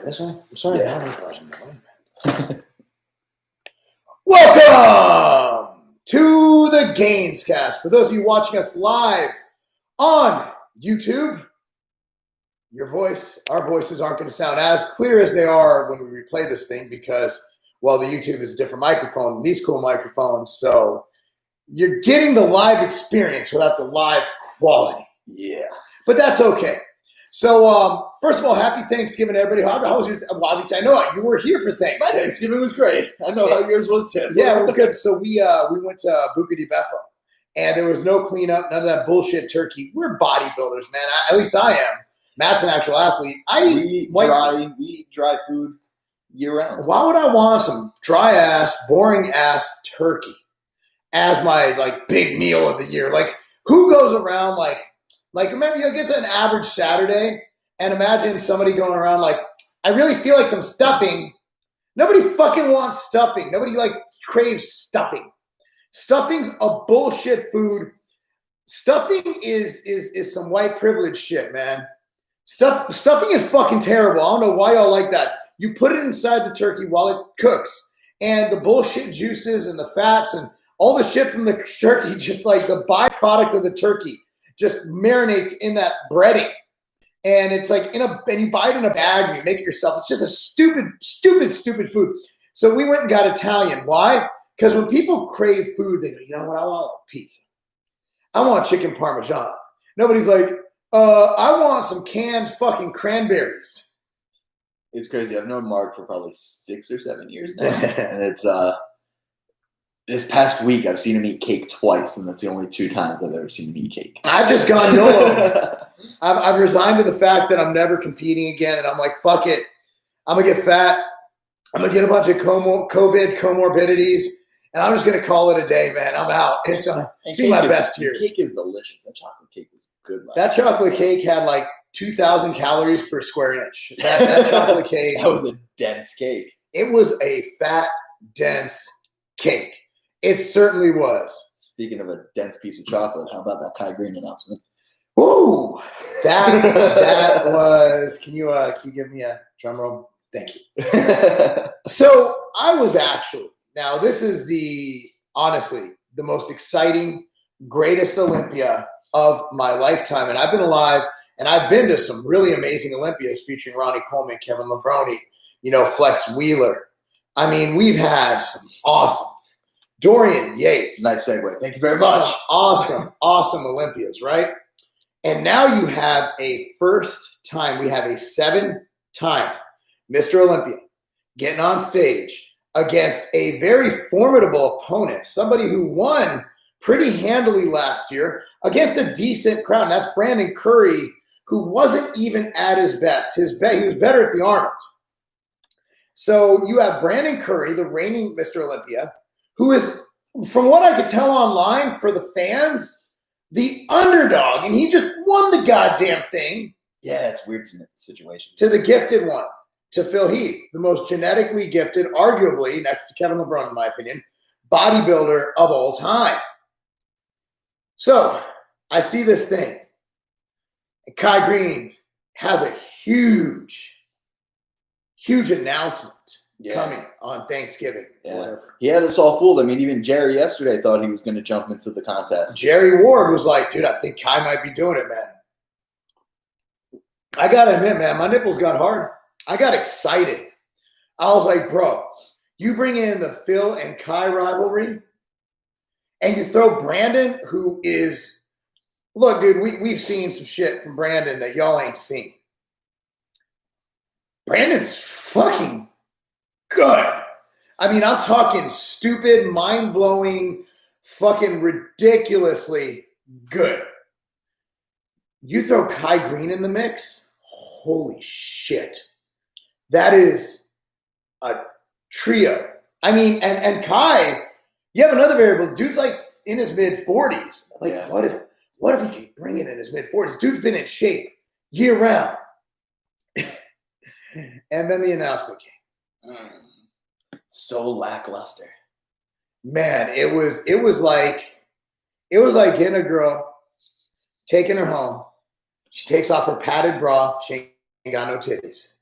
This one? I'm sorry. Yeah. I don't know. Welcome to the GainzCast. For those of you watching us live on YouTube, our voices aren't going to sound as clear as they are when we replay this thing because, well, the YouTube is a different microphone than these cool microphones. So you're getting the live experience without the live quality. Yeah. But that's okay. So, first of all, happy Thanksgiving, everybody. How was your? Well, obviously, I know you were here for Thanksgiving. My Thanksgiving was great. I know how yours was, Tim. Yeah, it was good. So we went to Buca di Beppo, and there was no cleanup, none of that bullshit turkey. We're bodybuilders, man. At least I am. Matt's an actual athlete. We eat dry food year round. Why would I want some dry ass, boring ass turkey as my big meal of the year? Like, who goes around like remember, it's an average Saturday, and imagine somebody going around like, I really feel like some stuffing. Nobody fucking wants stuffing. Nobody craves stuffing. Stuffing's a bullshit food. Stuffing is some white privilege shit, man. Stuffing is fucking terrible. I don't know why y'all like that. You put it inside the turkey while it cooks, and the bullshit juices and the fats and all the shit from the turkey, just like the byproduct of the turkey, just marinates in that breading. And it's and you buy it in a bag and you make it yourself. It's just a stupid food. So we went and got Italian. Why? Because when people crave food, they go, you know what? I want pizza. I want chicken parmesan. Nobody's like, I want some canned fucking cranberries. It's crazy. I've known Marc for probably 6 or 7 years now. And it's this past week I've seen him eat cake twice, and that's the only 2 times I've ever seen him eat cake. I've just gone YOLO. I've resigned to the fact that I'm never competing again, and I'm like, fuck it. I'm going to get fat. I'm going to get a bunch of COVID comorbidities, and I'm just going to call it a day, man. I'm out. It's seen my best years. Cake is delicious. That chocolate cake was good. That chocolate cake had 2,000 calories per square inch. That chocolate cake. That was a dense cake. It was a fat, dense cake. It certainly was. Speaking of a dense piece of chocolate, how about that Greene announcement? Ooh, that was. Can you give me a drum roll? Thank you. So I was actually, now this is honestly the most exciting, greatest Olympia of my lifetime, and I've been alive, and I've been to some really amazing Olympias featuring Ronnie Coleman, Kevin Levrone, Flex Wheeler. I mean, we've had some awesome. Dorian Yates. Nice segue. Thank you very much. Awesome Olympias, right? And now you have a first time. We have a 7-time Mr. Olympia getting on stage against a very formidable opponent, somebody who won pretty handily last year against a decent crowd. And that's Brandon Curry, who wasn't even at his best. He was better at the Arnold. So you have Brandon Curry, the reigning Mr. Olympia, who is, from what I could tell online for the fans, the underdog, and he just won the goddamn thing. Yeah, it's a weird situation. To the gifted one, to Phil Heath, the most genetically gifted, arguably, next to Kevin Levrone, in my opinion, bodybuilder of all time. So I see this thing, and Greene has a huge announcement. Coming on Thanksgiving. Yeah. Whatever. He had us all fooled. I mean, even Jerry yesterday thought he was going to jump into the contest. Jerry Ward was like, dude, I think Kai might be doing it, man. I got to admit, man, my nipples got hard. I got excited. I was like, bro, you bring in the Phil and Kai rivalry, and you throw Brandon, who is, look, dude, we've seen some shit from Brandon that y'all ain't seen. Brandon's fucking good. I mean, I'm talking stupid, mind-blowing, fucking ridiculously good. You throw Greene in the mix, holy shit. That is a trio. I mean, and Kai, you have another variable. Dude's in his mid-40s. What if he could bring it in his mid-40s? Dude's been in shape year round. And then the announcement came. So lackluster. Man, it was like getting a girl, taking her home. She takes off her padded bra. She ain't got no titties.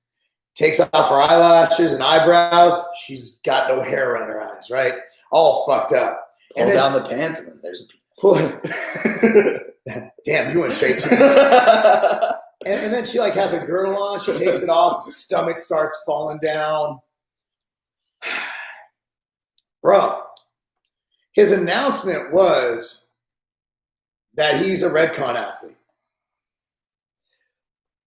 takes off her eyelashes and eyebrows. She's got no hair around her eyes, right? All fucked up. Pull down the pants and then there's a penis. Damn, you went straight to it. And then she like has a girdle on. She takes it off. The stomach starts falling down. Bro, his announcement was that he's a Redcon athlete.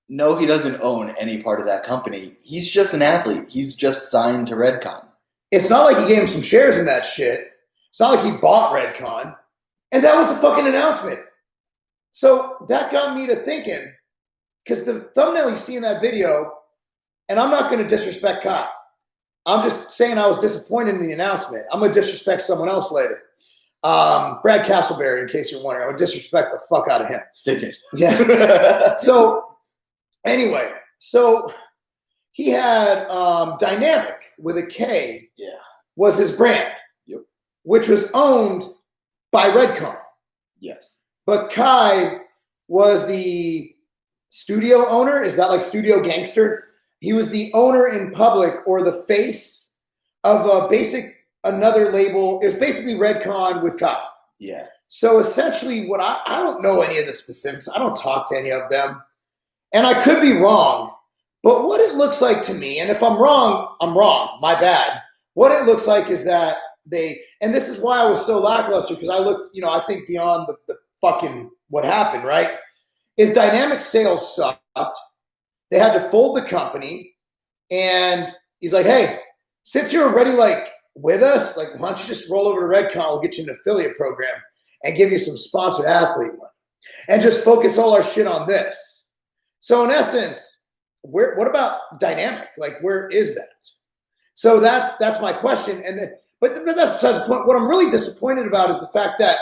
No, he doesn't own any part of that company. He's just an athlete. He's just signed to Redcon. It's not like he gave him some shares in that shit. It's not like he bought Redcon. And that was the fucking announcement. So that got me to thinking, because the thumbnail you see in that video, and I'm not going to disrespect Kai. I'm just saying I was disappointed in the announcement. I'm going to disrespect someone else later. Brad Castleberry, in case you're wondering. I would disrespect the fuck out of him. Stay tuned. Yeah. So anyway, so he had Dynamic with a K. Yeah. Was his brand. Yep. Which was owned by Redcon. Yes. But Kai was the studio owner. Is that like studio gangster? He was the owner in public or the face of another label. It was basically Redcon with Kai. Yeah. So essentially what I don't know any of the specifics. I don't talk to any of them. And I could be wrong. But what it looks like to me, and if I'm wrong, I'm wrong. My bad. What it looks like is that and this is why I was so lackluster, because I looked, I think beyond the fucking what happened, right? Is Dynamic sales sucked. They had to fold the company, and he's like, hey, since you're already like with us, like, why don't you just roll over to Redcon? We'll get you an affiliate program and give you some sponsored athlete money and just focus all our shit on this. So in essence, what about Dynamic? Like, where is that? So that's my question. But that's besides the point. What I'm really disappointed about is the fact that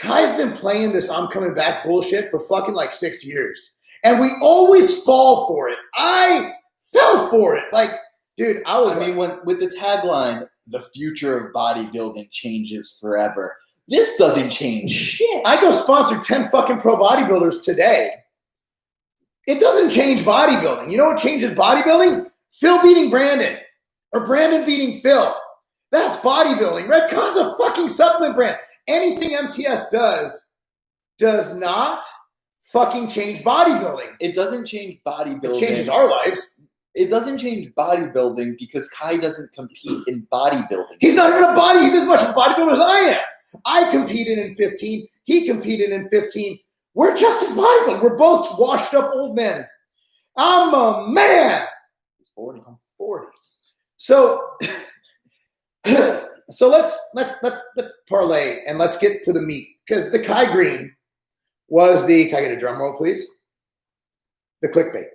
Kai's been playing this I'm coming back bullshit for fucking like 6 years. And we always fall for it. I fell for it. Like, dude, with the tagline, the future of bodybuilding changes forever. This doesn't change shit. I go sponsor 10 fucking pro bodybuilders today. It doesn't change bodybuilding. You know what changes bodybuilding? Phil beating Brandon. Or Brandon beating Phil. That's bodybuilding. Redcon's a fucking supplement brand. Anything MTS does not fucking change bodybuilding. It doesn't change bodybuilding. It changes our lives. It doesn't change bodybuilding because Kai doesn't compete in bodybuilding. He's not even he's as much of a bodybuilder as I am. I competed in 15. He competed in 15. We're just as bodybuilders. We're both washed up old men. I'm a man. He's 40. I'm 40. So let's parlay and let's get to the meat, because the Kai Greene was can I get a drum roll, please? The clickbait.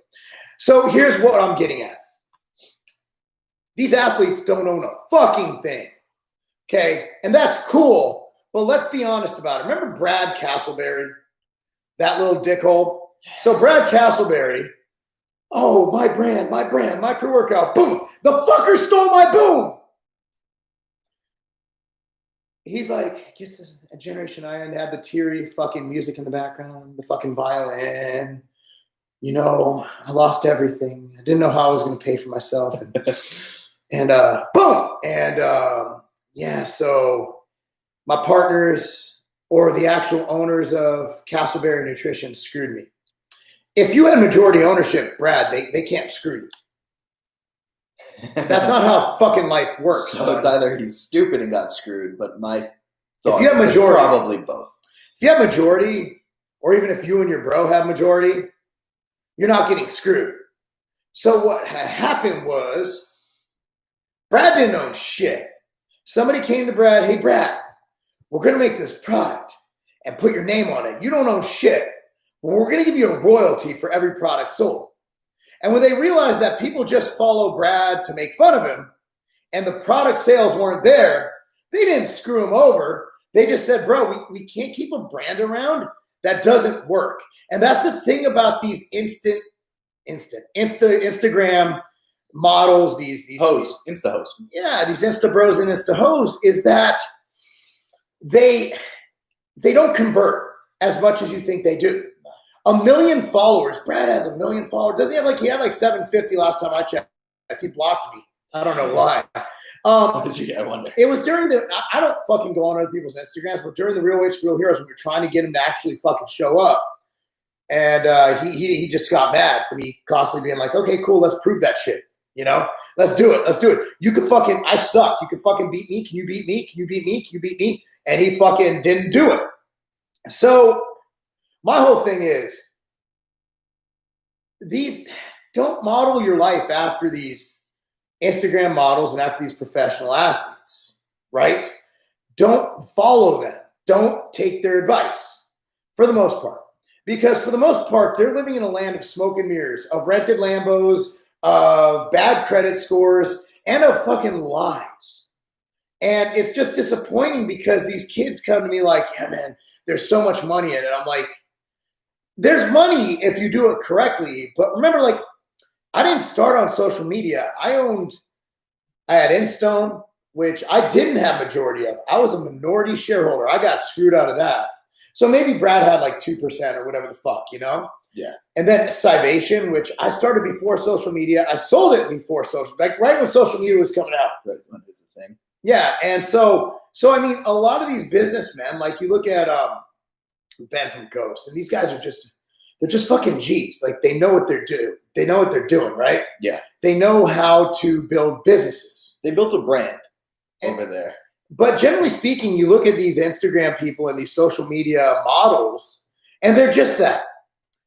So here's what I'm getting at. These athletes don't own a fucking thing. Okay? And that's cool, but let's be honest about it. Remember Brad Castleberry? That little dickhole? So Brad Castleberry, oh, my brand, my pre-workout, boom. The fucker stole my boom. He's like, I guess a Generation Iron had the teary fucking music in the background, the fucking violin. I lost everything. I didn't know how I was going to pay for myself. And boom. And yeah, so my partners or the actual owners of Castleberry Nutrition screwed me. If you had majority ownership, Brad, they can't screw you. That's not how fucking life works. So it's either he's stupid and got screwed, but my thought if you have majority, probably both. If you have majority, or even if you and your bro have majority, you're not getting screwed. So what happened was Brad didn't own shit. Somebody came to Brad, hey, Brad, we're going to make this product and put your name on it. You don't own shit. Well, we're going to give you a royalty for every product sold. And when they realized that people just follow Brad to make fun of him and the product sales weren't there, they didn't screw him over. They just said, bro, we can't keep a brand around that doesn't work. And that's the thing about these Instagram models, these hoes, Insta hoes. Yeah, these Insta bros and Insta hoes is that they don't convert as much as you think they do. 1 million followers. Brad has 1 million followers. Doesn't he have he had 750 last time I checked. He blocked me. I don't know why. What did you get? I wonder. It was during I don't fucking go on other people's Instagrams, but during the Real Weights for Real Heroes, when we were trying to get him to actually fucking show up. And he just got mad for me constantly being like, okay, cool, let's prove that shit. You know, let's do it. Let's do it. You can fucking, I suck. You can fucking beat me. Can you beat me? Can you beat me? Can you beat me? And he fucking didn't do it. So my whole thing is, don't model your life after these Instagram models and after these professional athletes, right? Don't follow them. Don't take their advice for the most part. Because for the most part, they're living in a land of smoke and mirrors, of rented Lambos, of bad credit scores, and of fucking lies. And it's just disappointing because these kids come to me like, yeah, man, there's so much money in it. I'm like, there's money if you do it correctly. But remember, like, I didn't start on social media. I had InStone, which I didn't have majority of. I was a minority shareholder. I got screwed out of that. So maybe Brad had like 2% or whatever the fuck, you know? Yeah. And then Cybation, which I started before social media. I sold it before social, like right when social media was coming out. Right, when is the thing? Yeah, and so I mean, a lot of these businessmen, like you look at Ben from Ghost, and these guys are they're just fucking G's. Like they know what they're doing. They know what they're doing, right? Yeah. They know how to build businesses. They built a brand over there. But generally speaking, you look at these Instagram people and these social media models, and they're just that.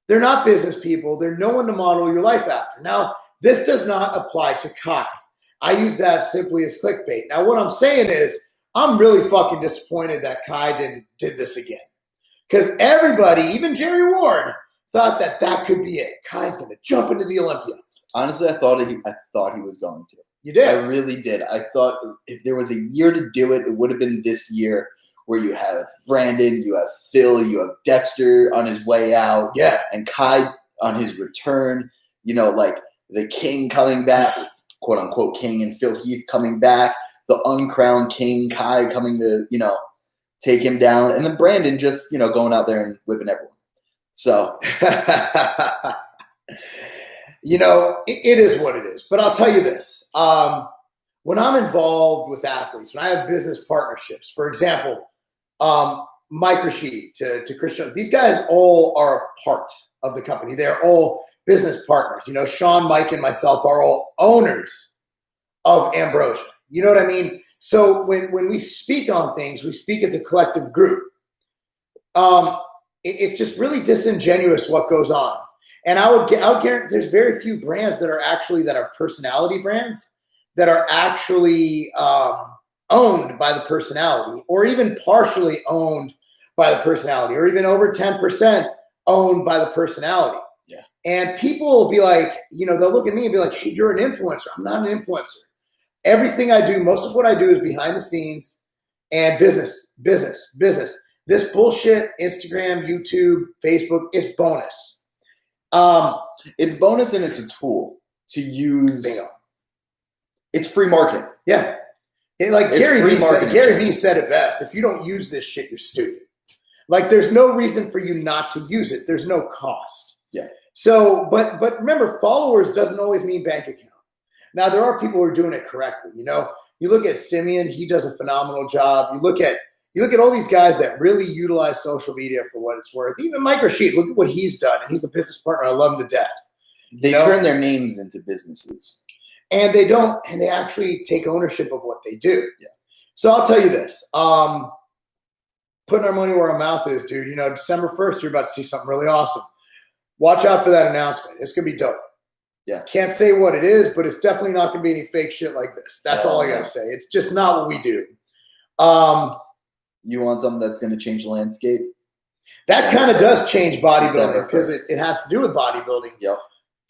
They're not business people. They're no one to model your life after. Now, this does not apply to Kai. I use that simply as clickbait. Now, what I'm saying is I'm really fucking disappointed that Kai did this again. Because everybody, even Jerry Ward, thought that could be it. Kai's going to jump into the Olympia. Honestly, I thought he was going to. You did? I really did. I thought if there was a year to do it, it would have been this year, where you have Brandon, you have Phil, you have Dexter on his way out, yeah, and Kai on his return. You know, like the King coming back, quote unquote King, and Phil Heath coming back, the uncrowned King Kai coming to, you know, take him down, and then Brandon just, you know, going out there and whipping everyone. So. You know, it is what it is. But I'll tell you this. When I'm involved with athletes, when I have business partnerships, for example, Mike Rashid to Christian, these guys all are a part of the company. They're all business partners. You know, Sean, Mike, and myself are all owners of Ambrosia. You know what I mean? So when we speak on things, we speak as a collective group. It's just really disingenuous what goes on. And I would guarantee there's very few brands that are personality brands that are actually owned by the personality, or even partially owned by the personality, or even over 10% owned by the personality. Yeah. And people will be like, you know, they'll look at me and be like, hey, you're an influencer. I'm not an influencer. Everything I do, most of what I do is behind the scenes and business. This bullshit, Instagram, YouTube, Facebook, is bonus. It's bonus, and it's a tool to use. Bingo. It's free marketing. Yeah. Gary Vee said it best. If you don't use this shit, you're stupid. Like, there's no reason for you not to use it. There's no cost. Yeah. So, but remember, followers doesn't always mean bank account. Now, there are people who are doing it correctly. You know, you look at Simeon, he does a phenomenal job. You look at all these guys that really utilize social media for what it's worth. Even Mike Rashid, look at what he's done. And he's a business partner. I love him to death. They turn their names into businesses. And they actually take ownership of what they do. Yeah. So I'll tell you this. Putting our money where our mouth is, dude. You know, December 1st, you're about to see something really awesome. Watch out for that announcement. It's going to be dope. Yeah. Can't say what it is, but it's definitely not going to be any fake shit like this. That's all I got to say. It's just not what we do. You want something that's going to change the landscape? That kind of does change bodybuilding because it has to do with bodybuilding. Yep.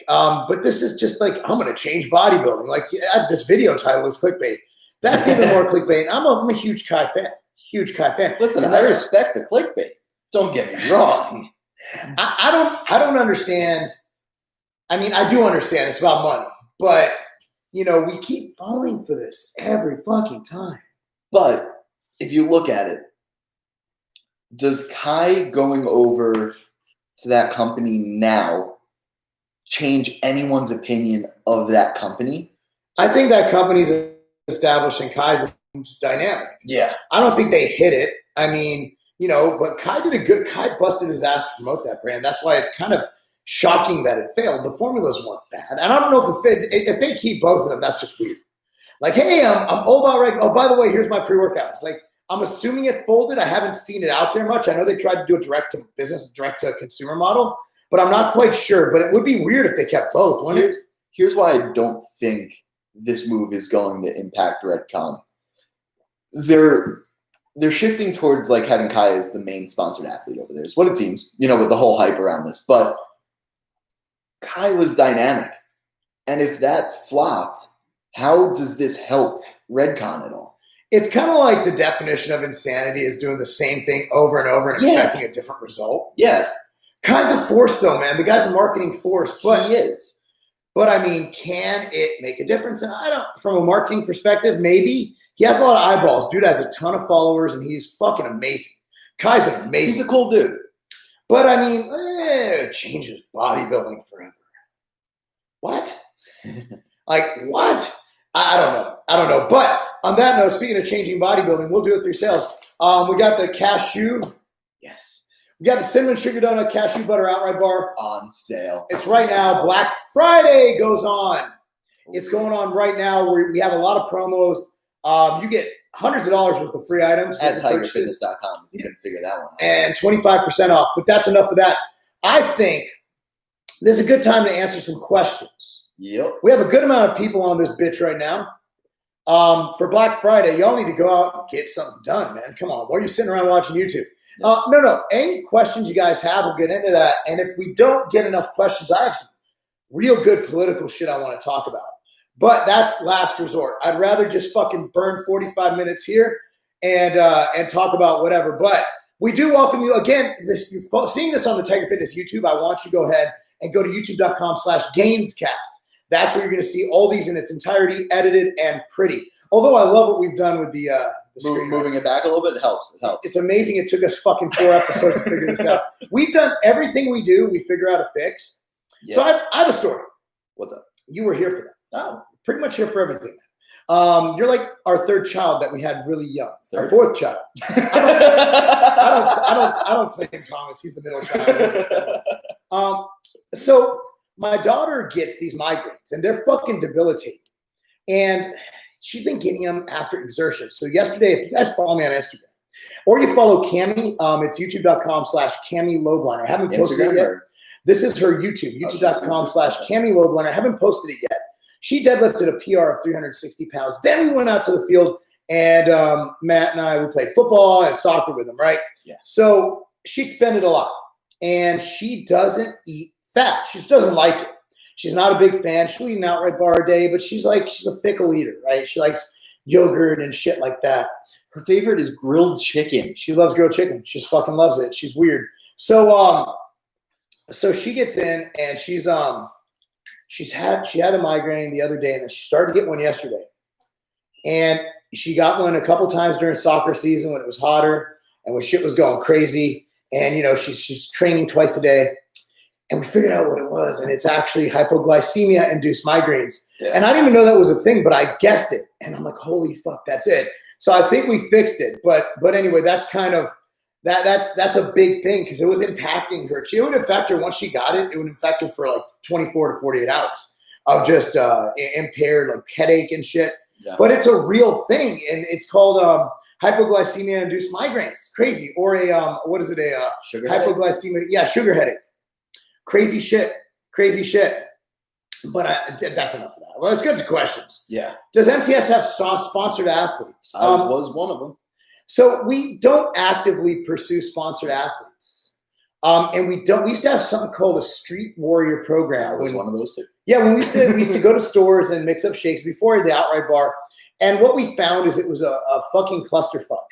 But this is just like, I'm going to change bodybuilding. Like, this video title is clickbait. That's even more clickbait. I'm a huge Kai fan. Listen, I respect the clickbait. Don't get me wrong. I don't understand. I mean, I do understand it's about money, but you know, we keep falling for this every fucking time. But if you look at it, does Kai going over to that company now change anyone's opinion of that company? I think that company's establishing Kai's dynamic. Yeah. I don't think they hit it. I mean, but Kai busted his ass to promote that brand. That's why it's kind of shocking that it failed. The formulas weren't bad. And I don't know if they keep both of them, that's just weird. Like, hey, I'm all about right. Oh, by the way, here's my pre-workout. It's like, I'm assuming it folded. I haven't seen it out there much. I know they tried to do a direct-to-business, direct-to-consumer model, but I'm not quite sure. But it would be weird if they kept both, wouldn't it? Here's why I don't think this move is going to impact Redcon. They're shifting towards like having Kai as the main sponsored athlete over there. Is what it seems, with the whole hype around this. But Kai was dynamic, and if that flopped, how does this help Redcon at all? It's kind of like the definition of insanity is doing the same thing over and over and expecting a different result. Yeah. Kai's a force, though, man. The guy's a marketing force. But he is. But, I mean, can it make a difference? And from a marketing perspective, maybe. He has a lot of eyeballs. Dude has a ton of followers, and he's fucking amazing. Kai's amazing. He's a cool dude. But, I mean, it changes bodybuilding forever. What? Like, what? I don't know. But on that note, speaking of changing bodybuilding, we'll do it through sales. We got the cashew. Yes. We got the cinnamon sugar donut cashew butter outright bar. On sale. It's right now. Black Friday goes on. It's going on right now. We have a lot of promos. You get hundreds of dollars worth of free items. At tigerfitness.com. You can figure that one out. And 25% off. But that's enough of that. I think this is a good time to answer some questions. Yep. We have a good amount of people on this bitch right now. For Black Friday, y'all need to go out and get something done, man. Come on. Why are you sitting around watching YouTube? No. Any questions you guys have, we'll get into that. And if we don't get enough questions, I have some real good political shit I want to talk about. But that's last resort. I'd rather just fucking burn 45 minutes here and talk about whatever. But we do welcome you. Again, you're seeing this on the Tiger Fitness YouTube, I want you to go ahead and go to youtube.com/GainzCast. That's where you're going to see all these in its entirety, edited and pretty. Although I love what we've done with the screen. Moving it back a little bit, it helps. It's amazing. It took us fucking 4 episodes to figure this out. We've done everything we do. We figure out a fix. Yeah. So I have a story. What's up? You were here for that. Oh, pretty much here for everything. You're like our third child that we had really young. Our fourth child. I don't claim Thomas. He's the middle child. So my daughter gets these migraines, and they're fucking debilitating. And she's been getting them after exertion. So yesterday, if you guys follow me on Instagram, or you follow Cami, it's youtube.com/Cami Lobliner. I haven't posted it yet. This is her YouTube, youtube.com/Cami Lobliner. I haven't posted it yet. She deadlifted a PR of 360 pounds. Then we went out to the field, and Matt and I, we played football and soccer with them, right? Yeah. So she expended a lot, and she doesn't eat fat. She just doesn't like it. She's not a big fan. She'll eat an outright bar a day, but she's a fickle eater, right? She likes yogurt and shit like that. Her favorite is grilled chicken. She loves grilled chicken. She just fucking loves it. She's weird. So she gets in, and she had a migraine the other day, and then she started to get one yesterday. And she got one a couple times during soccer season when it was hotter and when shit was going crazy. And she's training twice a day. And we figured out what it was, and it's actually hypoglycemia-induced migraines. Yeah. And I didn't even know that was a thing, but I guessed it. And I'm like, holy fuck, that's it. So I think we fixed it. But anyway, that's kind of that's a big thing because it was impacting her. It would affect her once she got it. It would affect her for like 24 to 48 hours of just impaired like headache and shit. Yeah. But it's a real thing, and it's called hypoglycemia-induced migraines. It's crazy. Or what is it? Sugar hypoglycemia? Headache? Yeah, sugar headache. Crazy shit. But that's enough of that. Well, let's get to questions. Yeah. Does MTS have sponsored athletes? I was one of them. So we don't actively pursue sponsored athletes. And we used to have something called a street warrior program. I was one of those two. Yeah, when we used to go to stores and mix up shakes before the outright bar. And what we found is it was a fucking clusterfuck.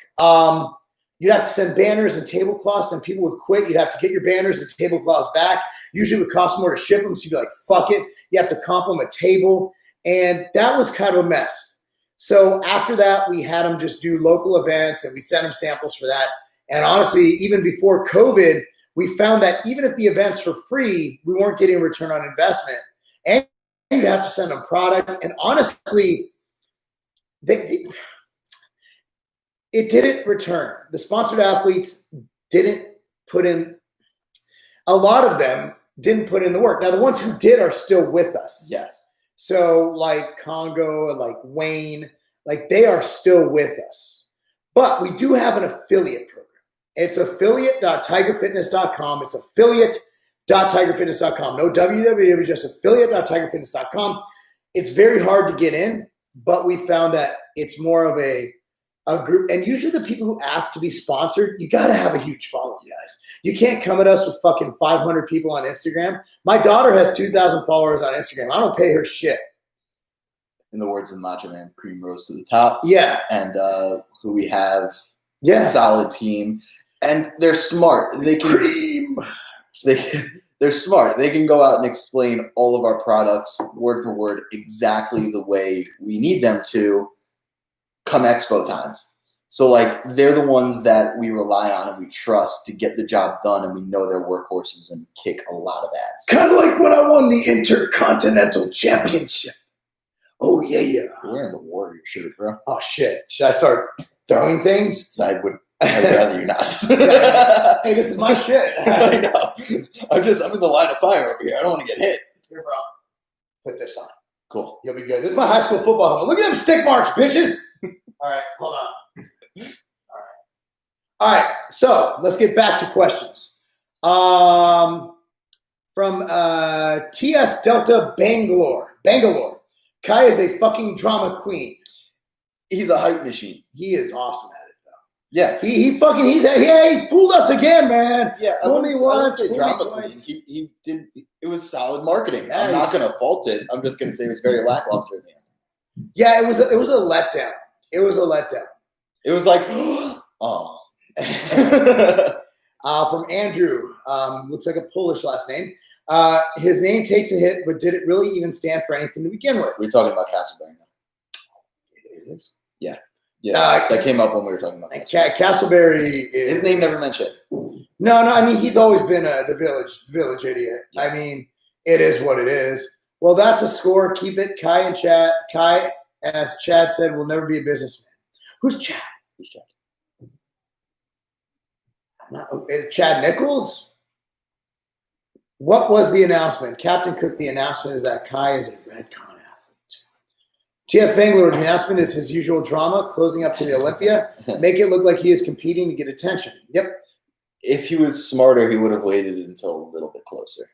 You'd have to send banners and tablecloths, and people would quit. You'd have to get your banners and tablecloths back. Usually it would cost more to ship them, so you'd be like, fuck it. You have to comp them a table. And that was kind of a mess. So after that, we had them just do local events, and we sent them samples for that. And honestly, even before COVID, we found that even if the events were free, we weren't getting a return on investment. And you'd have to send them product. And honestly, it didn't return. The sponsored athletes didn't put in, a lot of them didn't put in the work. Now, the ones who did are still with us. Yes. So like Congo and like Wayne, like they are still with us. But we do have an affiliate program. It's affiliate.tigerfitness.com. It's affiliate.tigerfitness.com. No www, just affiliate.tigerfitness.com. It's very hard to get in, but we found that it's more of a group. And usually the people who ask to be sponsored, you got to have a huge following, guys. You can't come at us with fucking 500 people on Instagram. My daughter has 2,000 followers on Instagram. I don't pay her shit. In the words of Macho Man, cream rose to the top. Yeah. And who we have, solid team. And they're smart. They can cream. They're smart. They can go out and explain all of our products word for word exactly the way we need them to come expo times. So like they're the ones that we rely on and we trust to get the job done, and we know they're workhorses and kick a lot of ass. Kind of like when I won the Intercontinental Championship. Oh yeah. You're wearing the Warrior shirt, bro. Oh shit. Should I start throwing things? I'd rather you not. Hey, this is my shit. I know. I'm in the line of fire over here. I don't want to get hit. Here, bro. Put this on. Cool. You'll be good. This is my high school football helmet. Look at them stick marks, bitches. All right, hold on. All right. So let's get back to questions. From TS Delta Bangalore. Kai is a fucking drama queen. He's a hype machine. He is awesome at it, though. Yeah. He fooled us again, man. Yeah. Fool me once, fool me drama twice. queen. He did. It was solid marketing. Yeah, I'm not going to fault it. I'm just going to say it was very lackluster in the end. Yeah, it was a letdown. It was a letdown. It was like, oh. From Andrew, looks like a Polish last name. His name takes a hit, but did it really even stand for anything to begin with? We're talking about Castleberry now. It is. Yeah. That came up when we were talking about Castleberry. His name never mentioned. No. I mean, he's always been the village idiot. Yeah. I mean, it is what it is. Well, that's a score. Keep it, Kai and Chad. Kai, as Chad said, will never be a businessman. Who's Chad? Chad Nichols? What was the announcement? Captain Cook, the announcement is that Kai is a Redcon athlete. TS Bangalore, the announcement is his usual drama, closing up to the Olympia. Make it look like he is competing to get attention. Yep. If he was smarter, he would have waited until a little bit closer.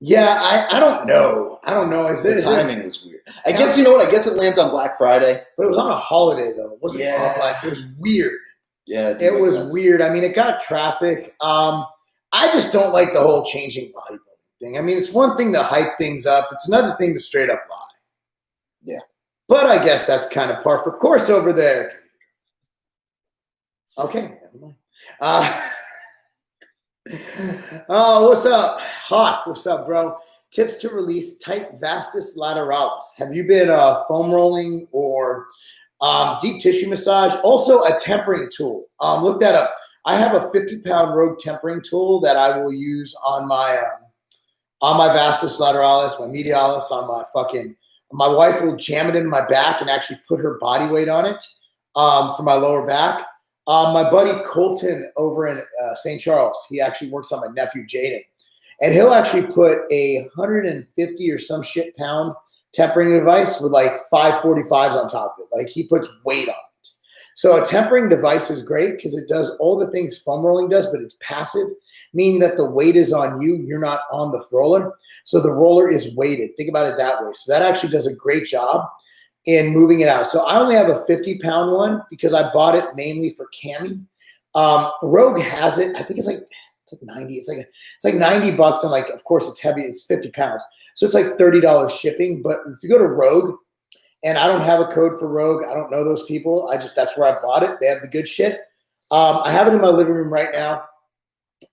Yeah, I don't know. The timing was weird. I guess, you know what? I guess it lands on Black Friday. But it was on a holiday, though. It wasn't on Black. It was weird. Yeah, it was weird. I mean, it got traffic. I just don't like the whole changing bodybuilding thing. I mean, it's one thing to hype things up. It's another thing to straight up lie. Yeah. But I guess that's kind of par for course over there. Okay, never mind. Oh, what's up? Hawk, what's up, bro? Tips to release tight vastus lateralis. Have you been foam rolling or deep tissue massage? Also a tempering tool. Look that up. I have a 50-pound Rogue tempering tool that I will use on my vastus lateralis, my medialis, on my wife will jam it into my back and actually put her body weight on it for my lower back. My buddy Colton over in St. Charles, he actually works on my nephew Jaden. And he'll actually put a 150 or some shit pound tempering device with like 545s on top of it. Like he puts weight on it. So a tempering device is great because it does all the things foam rolling does, but it's passive, meaning that the weight is on you. You're not on the roller. So the roller is weighted. Think about it that way. So that actually does a great job in moving it out. So I only have a 50-pound one because I bought it mainly for Cami. Rogue has it. I think it's like 90. It's like $90, and like, of course it's heavy. It's 50 pounds. So it's like $30 shipping. But if you go to Rogue, and I don't have a code for Rogue, I don't know those people. That's where I bought it. They have the good shit. I have it in my living room right now.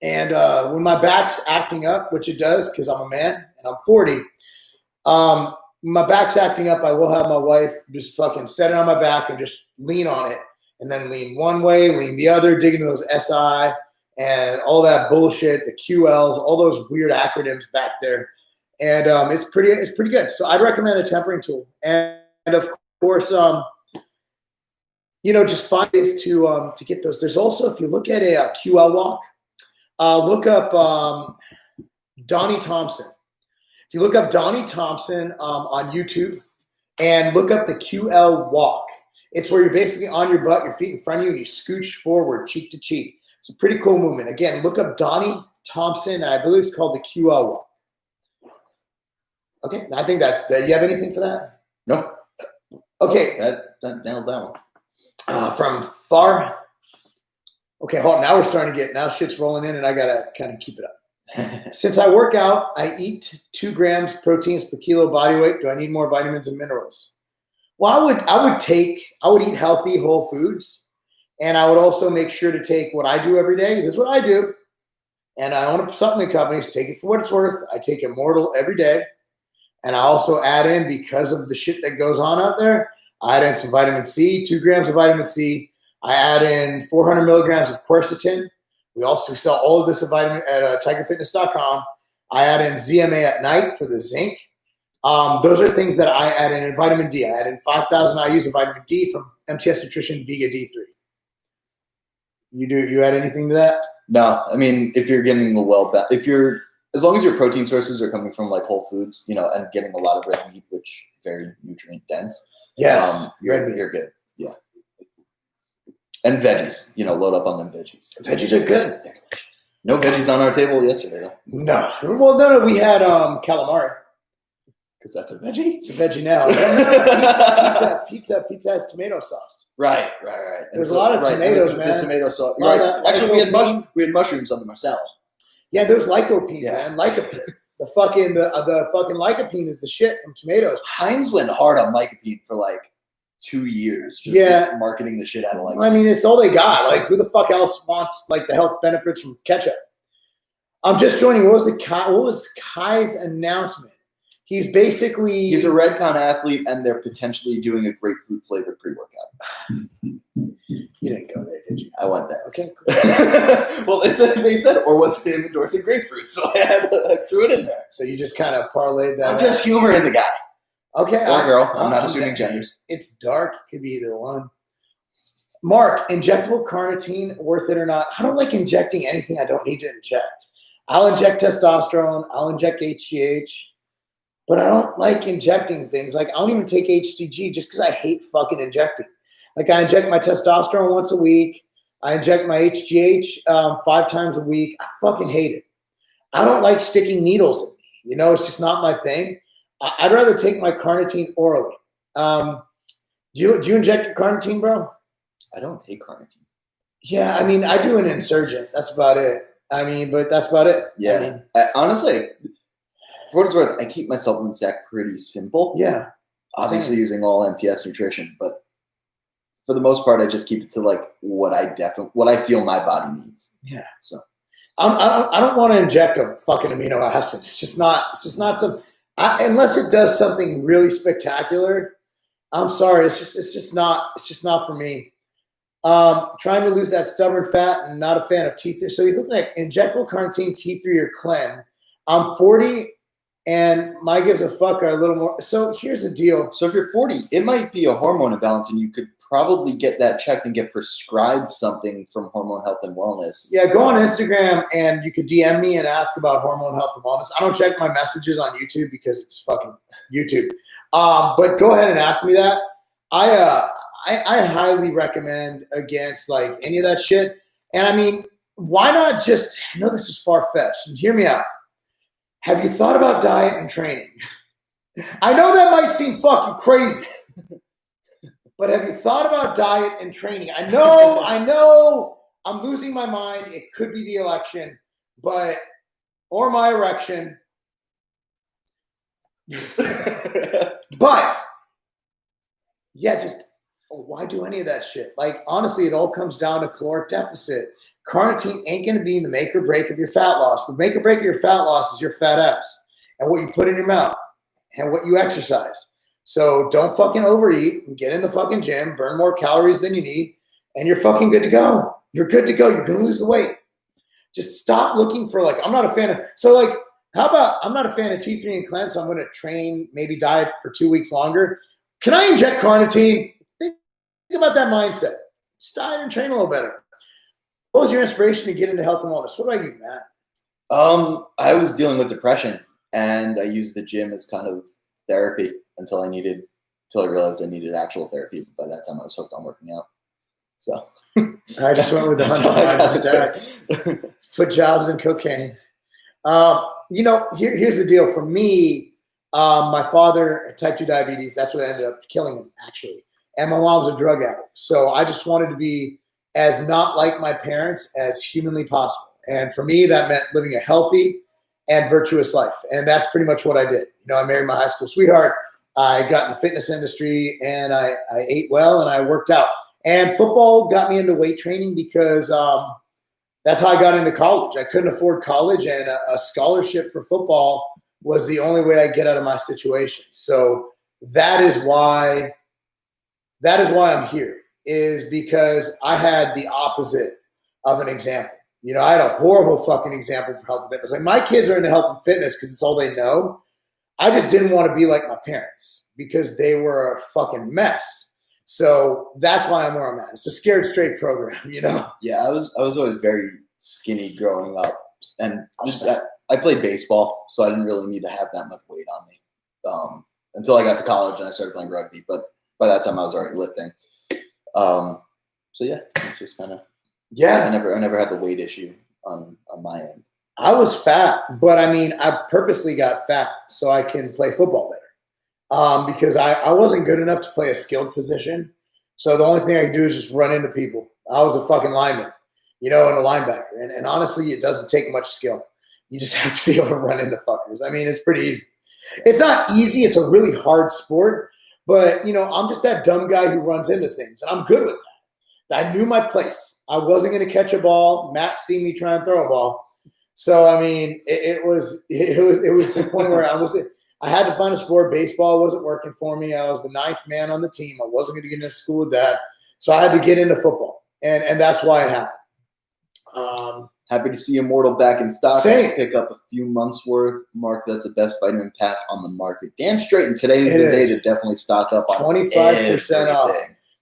And when my back's acting up, which it does because I'm a man and I'm 40, my back's acting up, I will have my wife just fucking set it on my back and just lean on it, and then lean one way, lean the other, dig into those SI and all that bullshit, the QLs, all those weird acronyms back there. and it's pretty good. So I'd recommend a tempering tool, and of course, just find ways to get those. There's also, if you look at a QL walk, look up Donnie Thompson. If you look up Donnie Thompson on YouTube and look up the QL walk, it's where you're basically on your butt, your feet in front of you, and you scooch forward, cheek to cheek. It's a pretty cool movement. Again, look up Donnie Thompson. I believe it's called the QL walk. Okay, I think that you have anything for that? No. Okay. That nailed that one. From far. Okay, hold on. Now we're starting to now shit's rolling in, and I gotta kind of keep it up. Since I work out, I eat 2 grams proteins per kilo body weight. Do I need more vitamins and minerals? Well, I would eat healthy whole foods, and I would also make sure to take what I do every day. This is what I do, and I own a supplement company. So take it for what it's worth. I take Immortal every day, and I also add in, because of the shit that goes on out there, I add in some vitamin C, 2 grams of vitamin C. I add in 400 milligrams of quercetin. We also sell all of this at tigerfitness.com. I add in ZMA at night for the zinc. Those are things that I add in. And vitamin D. I add in 5,000 IUs of vitamin D from MTS Nutrition Vega D3. You add anything to that? No, I mean, if you're getting as long as your protein sources are coming from like whole foods, and getting a lot of red meat, which very nutrient dense. Yes, you're good. Yeah. And veggies, load up on them veggies. Veggies are good. They're delicious. No veggies on our table yesterday, though. No. Well, no, we had calamari. Because that's a veggie? It's a veggie now. Pizza has tomato sauce. Right. There's a lot of tomatoes, man. The tomato sauce. Right. Actually, we had mushrooms on the Marsala. Yeah, there's lycopene, man. Lycopene. The fucking lycopene is the shit from tomatoes. Heinz went hard on lycopene for like 2 years. Marketing the shit out of lycopene. I mean, it's all they got. Like, who the fuck else wants like the health benefits from ketchup? I'm just joining. What was Kai's announcement? He's a Redcon athlete, and they're potentially doing a grapefruit flavored pre-workout. You didn't go there, did you? I went there. Okay, cool. Well, they said, or was it him endorsing grapefruit? So I threw it in there. So you just kind of parlayed that. I'm just humoring the guy. Okay. Or girl. I'm not assuming genders. It's dark. It could be either one. Marc, injectable carnitine, worth it or not? I don't like injecting anything I don't need to inject. I'll inject testosterone. I'll inject HGH. But I don't like injecting things. Like, I don't even take HCG just because I hate fucking injecting. Like, I inject my testosterone once a week. I inject my HGH 5 times a week. I fucking hate it. I don't like sticking needles in me. It's just not my thing. I'd rather take my carnitine orally. Do you inject your carnitine, bro? I don't take carnitine. Yeah, I mean, I do an insurgent. That's about it. But that's about it. Yeah. Honestly, for what it's worth, I keep my supplement stack pretty simple. Yeah. Obviously using all MTS nutrition, but for the most part, I just keep it to like what I feel my body needs. Yeah. So I don't want to inject a fucking amino acid. It's just not some. Unless it does something really spectacular, I'm sorry. It's just not for me. Trying to lose that stubborn fat and not a fan of T3. So he's looking at injectable carnitine, T3 or Clem. I'm 40 and my gives a fuck are a little more. So here's the deal. So if you're 40, it might be a hormone imbalance, and you could probably get that checked and get prescribed something from Hormone Health and Wellness. Yeah, go on Instagram and you could DM me and ask about Hormone Health and Wellness. I don't check my messages on YouTube because it's fucking YouTube. But go ahead and ask me that. I highly recommend against like any of that shit. And I mean, why not just, I know this is far-fetched, and hear me out. Have you thought about diet and training? I know that might seem fucking crazy. But have you thought about diet and training? I know I'm losing my mind. It could be the election, or my erection. But yeah, just why do any of that shit? Like, honestly, it all comes down to caloric deficit. Carnitine ain't going to be the make or break of your fat loss. The make or break of your fat loss is your fat ass and what you put in your mouth and what you exercise. So don't fucking overeat and get in the fucking gym, burn more calories than you need, and you're fucking good to go. You're good to go. You're going to lose the weight. Just stop looking for, like, I'm not a fan of, so like, How about I'm not a fan of T3 and cleanse, so I'm going to train, maybe diet for 2 weeks longer. Can I inject carnitine? Think about that mindset. Just diet and train a little better. What was your inspiration to get into health and wellness? What about you, Matt? I was dealing with depression, and I used the gym as kind of therapy until I realized I needed actual therapy. By that time, I was hooked on working out. So I just went with the 100 stack. Foot jobs and cocaine. Here's the deal. For me, my father had type 2 diabetes. That's what ended up killing him, actually. And my mom's a drug addict. So I just wanted to be as not like my parents as humanly possible. And for me, that meant living a healthy and virtuous life. And that's pretty much what I did. I married my high school sweetheart. I got in the fitness industry, and I ate well and I worked out. And football got me into weight training because that's how I got into college. I couldn't afford college, and a scholarship for football was the only way I'd get out of my situation. So that is why I'm here, is because I had the opposite of an example. I had a horrible fucking example for health and fitness. Like, my kids are into health and fitness because it's all they know. I just didn't want to be like my parents because they were a fucking mess. So that's why I'm where I'm at. It's a scared straight program, Yeah, I was always very skinny growing up, and I played baseball, so I didn't really need to have that much weight on me until I got to college and I started playing rugby. But by that time, I was already lifting. So yeah, it's just kind of I never had the weight issue on my end. I was fat, but I purposely got fat so I can play football better. Because I wasn't good enough to play a skilled position. So the only thing I could do is just run into people. I was a fucking lineman, and a linebacker. And honestly, it doesn't take much skill. You just have to be able to run into fuckers. It's pretty easy. It's not easy. It's a really hard sport. But, I'm just that dumb guy who runs into things. And I'm good with that. I knew my place. I wasn't going to catch a ball. Matt seen me try and throw a ball. So, it was to the point where I had to find a sport. Baseball wasn't working for me. I was the 9th man on the team. I wasn't going to get into school with that. So I had to get into football. And that's why it happened. Happy to see Immortal back in stock. Same. Pick up a few months worth. Mark, that's the best vitamin pack on the market. Damn straight. And today is the day to definitely stock up on 25% off.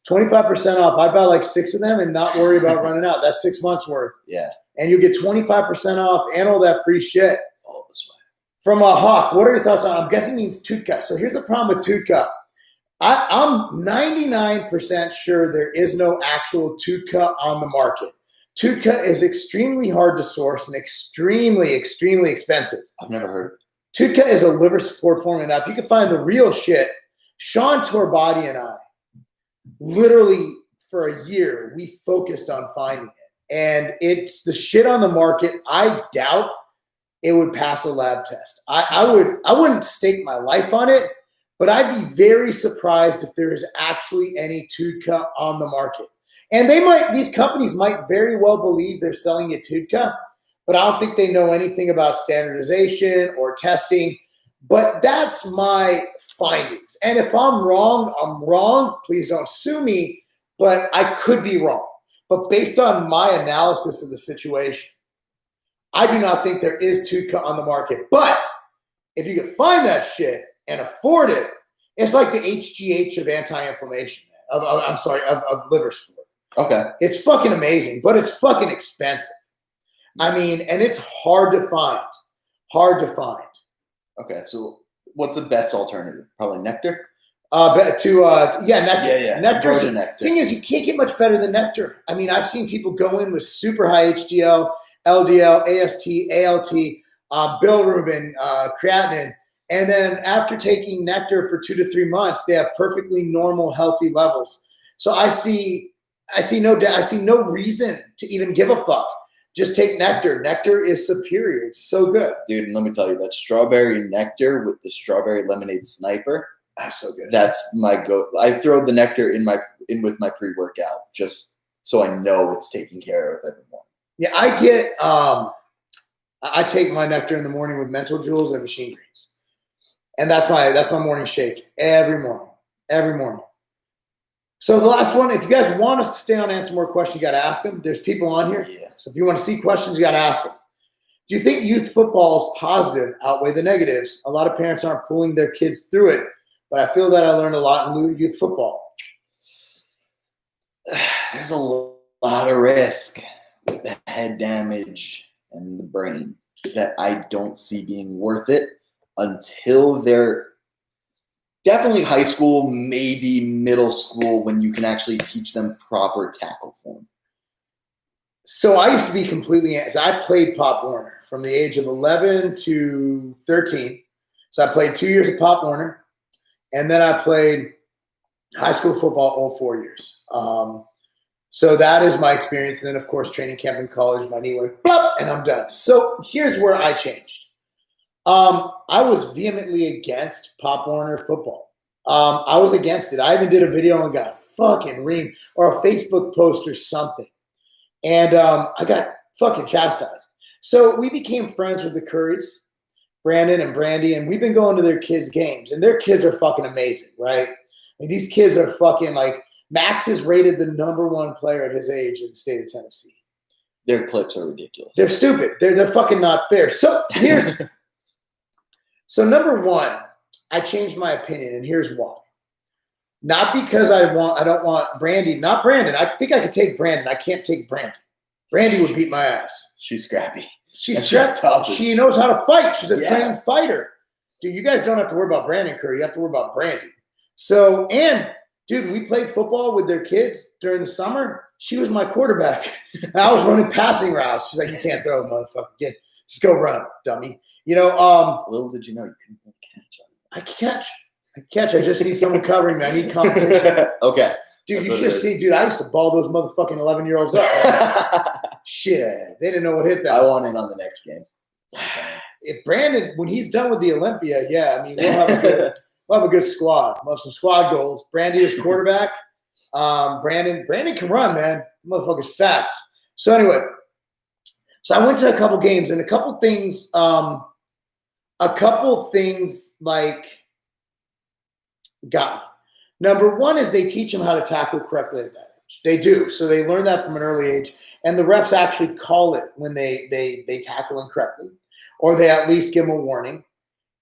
25% off. I buy like 6 of them and not worry about running out. That's 6 months worth. Yeah. And you get 25% off and all that free shit. All this way. From a Hawk, what are your thoughts on it? I'm guessing it means Tutka. So here's the problem with Tutka. I'm 99% sure there is no actual Tutka on the market. Tutka is extremely hard to source and extremely, extremely expensive. I've never heard of it. Tutka is a liver support formula. Now, if you can find the real shit, Sean Torbati and I, literally for a year, we focused on finding it. And it's the shit on the market. I doubt it would pass a lab test. I wouldn't stake my life on it, but I'd be very surprised if there is actually any Tutka on the market. And these companies might very well believe they're selling you Tutka, but I don't think they know anything about standardization or testing. But that's my findings. And if I'm wrong, I'm wrong. Please don't sue me, but I could be wrong. But based on my analysis of the situation, I do not think there is Tutka on the market. But if you can find that shit and afford it, it's like the HGH of anti-inflammation, of liver support. Okay. It's fucking amazing, but it's fucking expensive. And it's hard to find. Okay, so what's the best alternative? Probably nectar? Nectar. Yeah. Nectar. Nectar. Thing is, you can't get much better than nectar. I've seen people go in with super high HDL, LDL, AST, ALT, bilirubin, creatinine, and then after taking nectar for 2 to 3 months, they have perfectly normal, healthy levels. So I see no reason to even give a fuck. Just take nectar. Nectar is superior. It's so good. Dude, and let me tell you, that strawberry nectar with the strawberry lemonade sniper, that's so good. That's my go. I throw the nectar in with my pre-workout just so I know it's taken care of every morning. Yeah, I take my nectar in the morning with mental jewels and machine greens. And that's my morning shake every morning. So the last one, if you guys want us to stay on and answer more questions, you got to ask them. There's people on here. Yeah. So if you want to see questions, you got to ask them. Do you think youth football's positive outweigh the negatives? A lot of parents aren't pulling their kids through it, but I feel that I learned a lot in youth football. There's a lot of risk with the head damage and the brain that I don't see being worth it until they're definitely high school, maybe middle school, when you can actually teach them proper tackle form. So I used to be completely – I played Pop Warner from the age of 11 to 13. So I played 2 years of Pop Warner, and then I played high school football all 4 years. So that is my experience. And then, of course, training camp in college, my knee went blop, and I'm done. So here's where I changed. I was vehemently against Pop Warner football. I was against it. I even did a video and got fucking reamed, or a Facebook post or something. And I got fucking chastised. So we became friends with the Currys, Brandon and Brandy, and we've been going to their kids' games. And their kids are fucking amazing, right? Like, these kids are fucking like, Max is rated the #1 player at his age in the state of Tennessee. Their clips are ridiculous. They're stupid. They're fucking not fair. So here's so number one, I changed my opinion, and here's why. Not because I don't want Brandy, not Brandon. I think I could take Brandon. I can't take Brandy. Brandy would beat my ass. She's scrappy. She's tough. She knows how to fight. She's a trained fighter. Dude, you guys don't have to worry about Brandon Curry. You have to worry about Brandy. So, and dude, we played football with their kids during the summer. She was my quarterback. And I was running passing routes. She's like, you can't throw, motherfucker. Just go run, dummy. You know, little did you know you couldn't catch. I can catch. I just need someone covering me. I need competition. Okay. Dude, you should have seen, dude, I used to ball those motherfucking 11-year-olds up. Shit. They didn't know what hit that. I want in on the next game. If Brandon, when he's done with the Olympia, yeah, I mean, we'll have a good squad. We'll have some squad goals. Brandy is quarterback. Brandon can run, man. The motherfucker's fast. So anyway, so I went to a couple games, and a couple things like got me. Number one is they teach them how to tackle correctly at that age. They do. So they learn that from an early age. And the refs actually call it when they tackle incorrectly, or they at least give them a warning.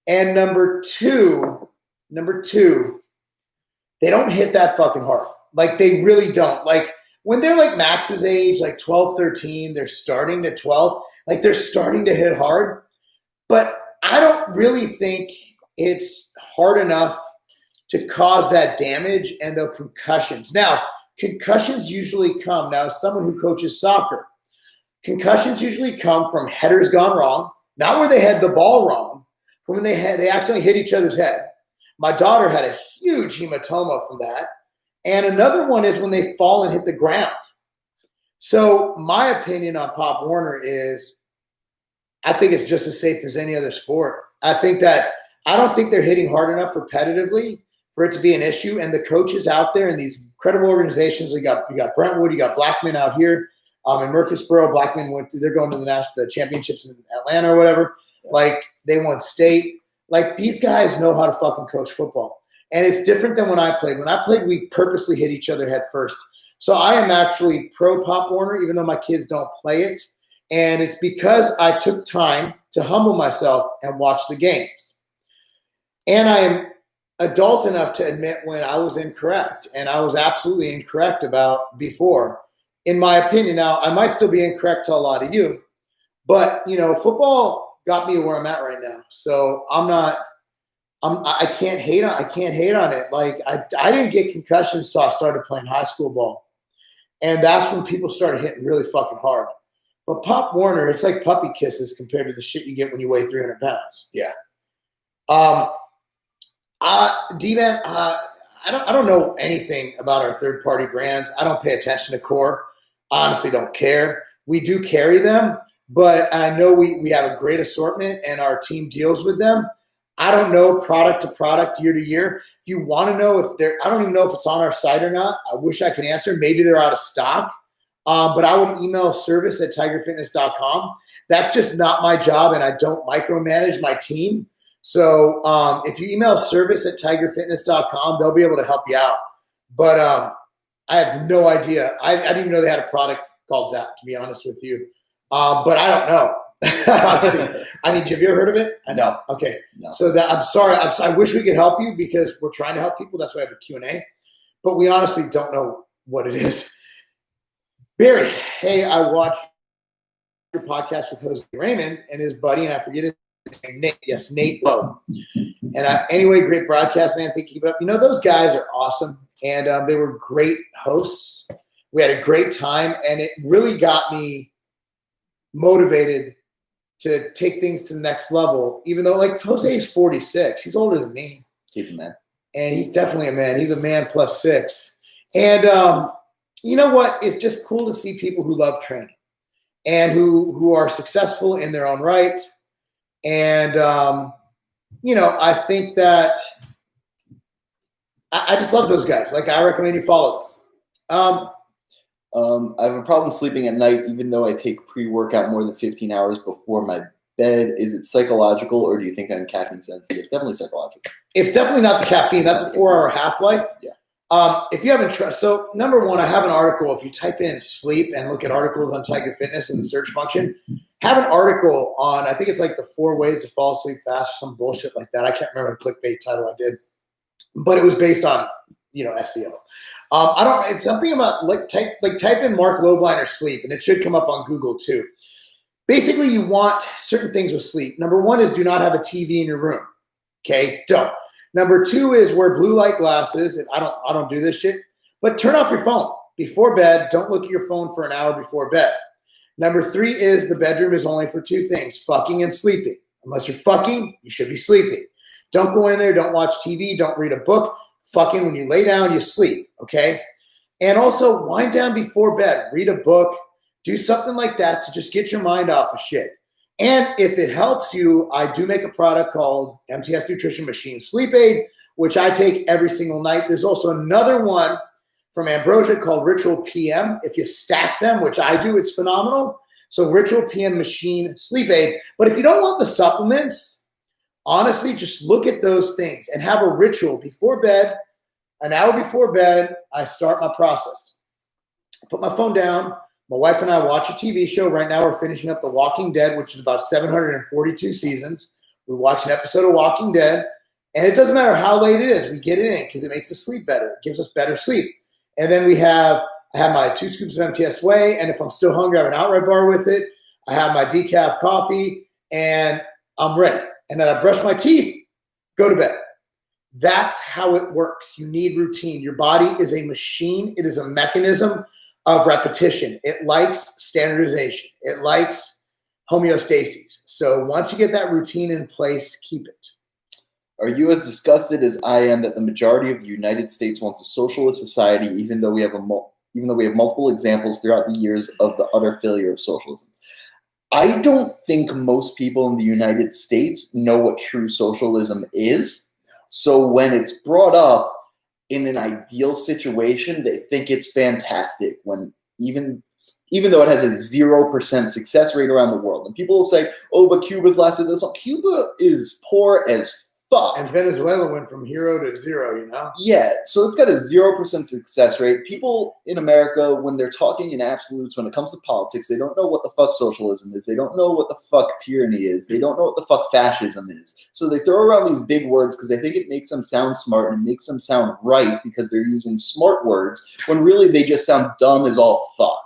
And number two, they don't hit that fucking hard. Like, they really don't. Like, when they're like Max's age, like 12, 13, they're starting to 12, like they're starting to hit hard. But I don't really think it's hard enough to cause that damage and the concussions. Now, concussions usually come, now as someone who coaches soccer, concussions usually come from headers gone wrong, not where they had the ball wrong, but when they accidentally hit each other's head. My daughter had a huge hematoma from that. And another one is when they fall and hit the ground. So my opinion on Pop Warner is, I think it's just as safe as any other sport. I don't think they're hitting hard enough repetitively for it to be an issue. And the coaches out there in these incredible organizations, you got Brentwood, you got Blackman out here in Murfreesboro. Blackman they're going to the championships in Atlanta or whatever. Like, they won state. Like, these guys know how to fucking coach football. And it's different than when I played. When I played, we purposely hit each other head first. So I am actually pro Pop Warner, even though my kids don't play it. And it's because I took time to humble myself and watch the games. And I am adult enough to admit when I was incorrect. And I was absolutely incorrect about before, in my opinion. Now, I might still be incorrect to a lot of you. But, football got me where I'm at right now. So I can't hate on it. Like, I didn't get concussions till I started playing high school ball. And that's when people started hitting really fucking hard. But Pop Warner, it's like puppy kisses compared to the shit you get when you weigh 300 pounds. Yeah. D-Man, I don't know anything about our third-party brands. I don't pay attention to Core. Honestly, don't care. We do carry them, but I know we have a great assortment and our team deals with them. I don't know product to product, year to year. If you want to know I don't even know if it's on our site or not. I wish I could answer. Maybe they're out of stock. But I would email service@tigerfitness.com. That's just not my job, and I don't micromanage my team. So if you email service@tigerfitness.com, they'll be able to help you out. But I have no idea. I didn't even know they had a product called Zap, to be honest with you. But I don't know. I mean, have you ever heard of it? No. Okay. No. So I'm sorry. I wish we could help you because we're trying to help people. That's why I have a Q&A. But we honestly don't know what it is. Barry, hey, I watched your podcast with Jose Raymond and his buddy, and I forget his name, Nate. Yes, Nate Lowe. And anyway, great broadcast, man. Thank you. Keep it up. You know, those guys are awesome, and they were great hosts. We had a great time, and it really got me motivated to take things to the next level, even though, like, Jose is 46. He's older than me. He's a man. And he's definitely a man. He's a man plus 6. And you know what? It's just cool to see people who love training and who are successful in their own right. And, you know, I think that I just love those guys. Like, I recommend you follow them. I have a problem sleeping at night, even though I take pre-workout more than 15 hours before my bed. Is it psychological, or do you think I'm caffeine sensitive? Definitely psychological. It's definitely not the caffeine. That's a 4-hour half-life. Yeah. If you haven't tried, so number one, I have an article. If you type in sleep and look at articles on Tiger Fitness in the search function, have an article on, I think it's like the 4 ways to fall asleep fast or some bullshit like that. I can't remember the clickbait title I did, but it was based on, you know, SEO. It's something about type in Marc Lobliner sleep, and it should come up on Google too. Basically, you want certain things with sleep. Number one is do not have a TV in your room. Okay, don't. Number 2 is wear blue light glasses. And I don't do this shit, but turn off your phone before bed. Don't look at your phone for an hour before bed. Number 3 is the bedroom is only for 2 things: fucking and sleeping. Unless you're fucking, you should be sleeping. Don't go in there. Don't watch TV. Don't read a book. Fucking, when you lay down, you sleep, okay? And also wind down before bed. Read a book. Do something like that to just get your mind off of shit. And if it helps you, I do make a product called MTS Nutrition Machine Sleep Aid, which I take every single night. There's also another one from Ambrosia called Ritual PM. If you stack them, which I do, it's phenomenal. So Ritual PM Machine Sleep Aid. But if you don't want the supplements, honestly, just look at those things and have a ritual before bed. An hour before bed, I start my process. I put my phone down. My wife and I watch a TV show. Right now, we're finishing up The Walking Dead, which is about 742 seasons. We watch an episode of Walking Dead, and it doesn't matter how late it is. We get it in because it makes us sleep better. It gives us better sleep. And then I have my 2 scoops of MTS Whey, and if I'm still hungry, I have an outright bar with it. I have my decaf coffee, and I'm ready. And then I brush my teeth, go to bed. That's how it works. You need routine. Your body is a machine. It is a mechanism of repetition. It likes standardization. It likes homeostasis. So once you get that routine in place, keep it. Are you as disgusted as I am that the majority of the United States wants a socialist society, even though we have multiple examples throughout the years of the utter failure of socialism? I don't think most people in the United States know what true socialism is. So when it's brought up in an ideal situation, they think it's fantastic, when even though it has a 0% success rate around the world. And people will say, oh, but Cuba's lasted this long. Cuba is poor as fuck. And Venezuela went from hero to zero, you know? Yeah, so it's got a 0% success rate. People in America, when they're talking in absolutes, when it comes to politics, they don't know what the fuck socialism is. They don't know what the fuck tyranny is. They don't know what the fuck fascism is. So they throw around these big words because they think it makes them sound smart and it makes them sound right because they're using smart words, when really they just sound dumb as all fuck.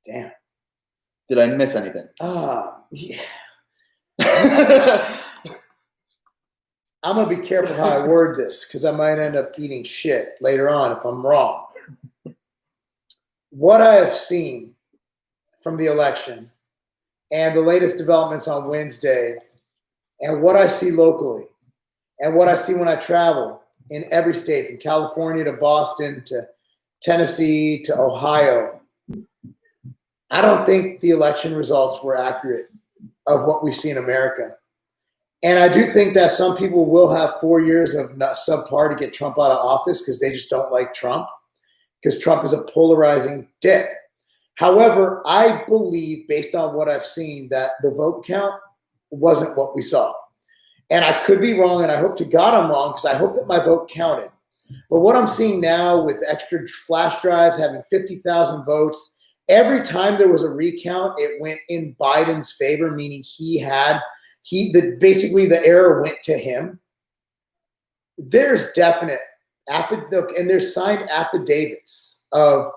Damn. Did I miss anything? Yeah. I'm going to be careful how I word this because I might end up eating shit later on if I'm wrong. What I have seen from the election and the latest developments on Wednesday and what I see locally and what I see when I travel in every state, from California to Boston to Tennessee to Ohio, I don't think the election results were accurate of what we see in America. And I do think that some people will have 4 years of subpar to get Trump out of office because they just don't like Trump, because Trump is a polarizing dick. However, I believe, based on what I've seen, that the vote count wasn't what we saw. And I could be wrong, and I hope to God I'm wrong, because I hope that my vote counted. But what I'm seeing now with extra flash drives having 50,000 votes every time there was a recount, it went in Biden's favor, meaning basically the error went to him. There's definite and there's signed affidavits of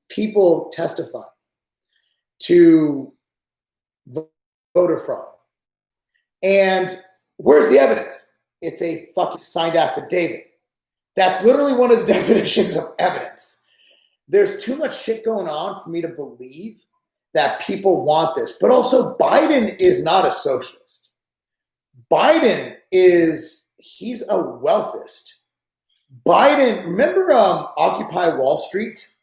people testifying to voter fraud. And where's the evidence? It's a fucking signed affidavit. That's literally one of the definitions of evidence. There's too much shit going on for me to believe that people want this. But also, Biden is not a socialist. Biden he's a wealthist. Biden, remember Occupy Wall Street?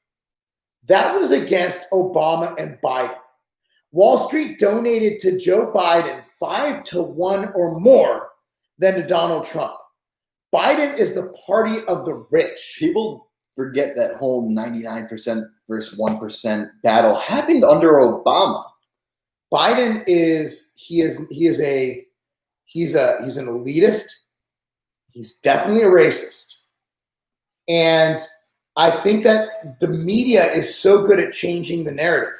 That was against Obama and Biden. Wall Street donated to Joe Biden 5-1 or more than to Donald Trump. Biden is the party of the rich. People forget that whole 99% versus 1% battle happened under Obama. Biden he's an elitist. He's definitely a racist. And I think that the media is so good at changing the narrative.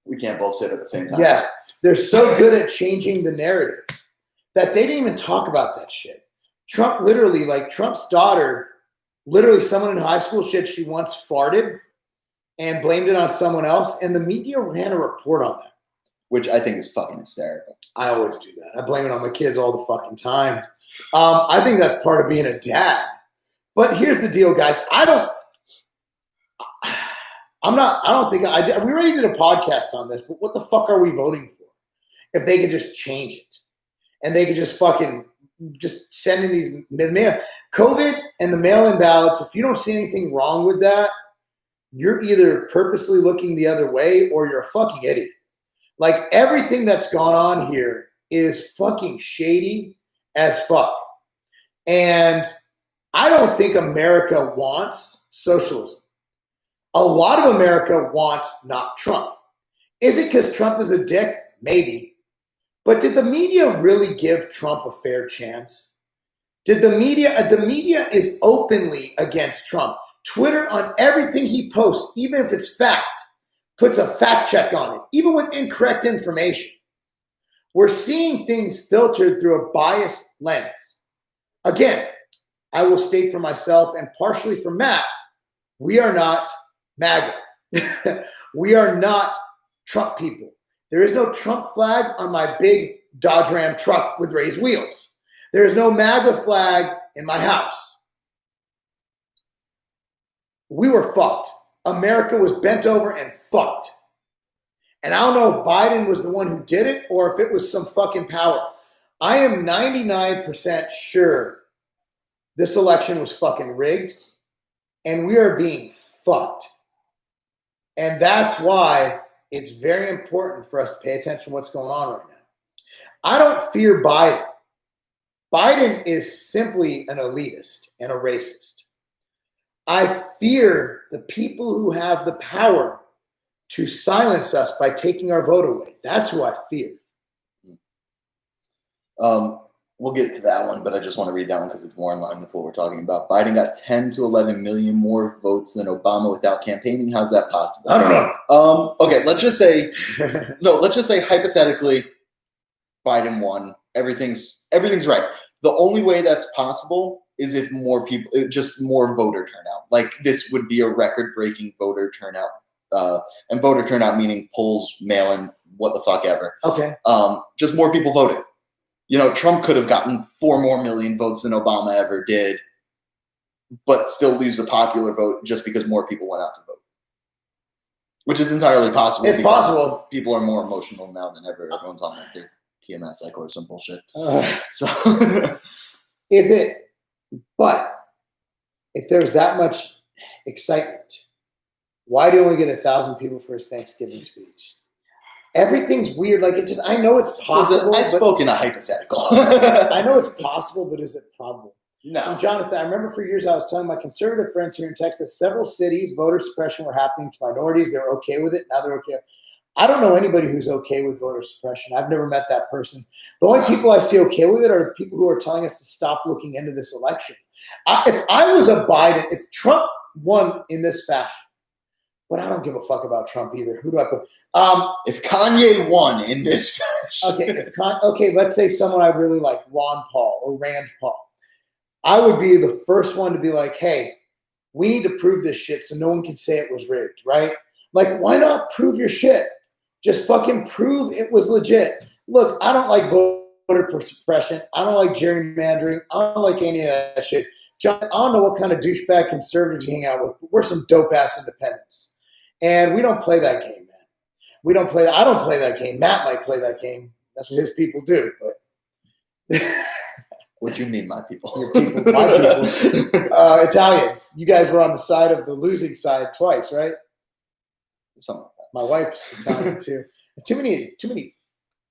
We can't both sit at the same time. Yeah, they're so good at changing the narrative that they didn't even talk about that shit. Trump literally, like Trump's daughter, literally someone in high school said she once farted and blamed it on someone else, and the media ran a report on that. Which I think is fucking hysterical. I always do that. I blame it on my kids all the fucking time. I think that's part of being a dad. But here's the deal, guys. We already did a podcast on this, but what the fuck are we voting for? If they could just change it and they could just send in these mail, COVID and the mail-in ballots. If you don't see anything wrong with that, you're either purposely looking the other way or you're a fucking idiot. Like everything that's gone on here is fucking shady as fuck. And I don't think America wants socialism. A lot of America wants not Trump. Is it because Trump is a dick? Maybe. But did the media really give Trump a fair chance? The media is openly against Trump. Twitter, on everything he posts, even if it's fact, puts a fact check on it, even with incorrect information. We're seeing things filtered through a biased lens. Again, I will state for myself and partially for Matt, we are not MAGA. We are not Trump people. There is no Trump flag on my big Dodge Ram truck with raised wheels. There is no MAGA flag in my house. We were fucked. America was bent over and fucked. And I don't know if Biden was the one who did it or if it was some fucking power. I am 99% sure this election was fucking rigged and we are being fucked. And that's why it's very important for us to pay attention to what's going on right now. I don't fear Biden. Biden is simply an elitist and a racist. I fear the people who have the power to silence us by taking our vote away. That's who I fear. We'll get to that one, but I just want to read that one because it's more in line with what we're talking about. Biden got 10 to 11 million more votes than Obama without campaigning. How's that possible? I don't know. Okay, let's just say hypothetically, Biden won. Everything's right. The only way that's possible is if more people, just more voter turnout. Like this would be a record-breaking voter turnout. And voter turnout meaning polls, mail-in, what the fuck ever. Okay. Just more people voted. You know, Trump could have gotten 4 more million votes than Obama ever did, but still lose the popular vote just because more people went out to vote. Which is entirely possible. It's possible. People are more emotional now than ever. Everyone's on like their PMS cycle or some bullshit. So is it? But if there's that much excitement, why do you only get 1,000 people for his Thanksgiving speech? Everything's weird. Like I know it's possible. I spoke in a hypothetical. I know it's possible, but is it probable? No. And Jonathan, I remember for years I was telling my conservative friends here in Texas, several cities, voter suppression were happening to minorities. They were okay with it. Now they're okay. I don't know anybody who's okay with voter suppression. I've never met that person. The only people I see okay with it are the people who are telling us to stop looking into this election. If I was a Biden, if Trump won in this fashion, But I don't give a fuck about Trump either. Who do I put? If Kanye won in this fashion. Okay, let's say someone I really like, Ron Paul or Rand Paul. I would be the first one to be like, hey, we need to prove this shit so no one can say it was rigged, right? Like, why not prove your shit? Just fucking prove it was legit. Look, I don't like voter suppression. I don't like gerrymandering. I don't like any of that shit. John, I don't know what kind of douchebag conservatives you hang out with, but we're some dope-ass independents. And we don't play that game, man. We don't play. I don't play that game. Matt might play that game. That's what his people do. But what do you mean, my people? Your people, my people. Italians. You guys were on the side of the losing side twice, right? Something like that. My wife's Italian too. Too many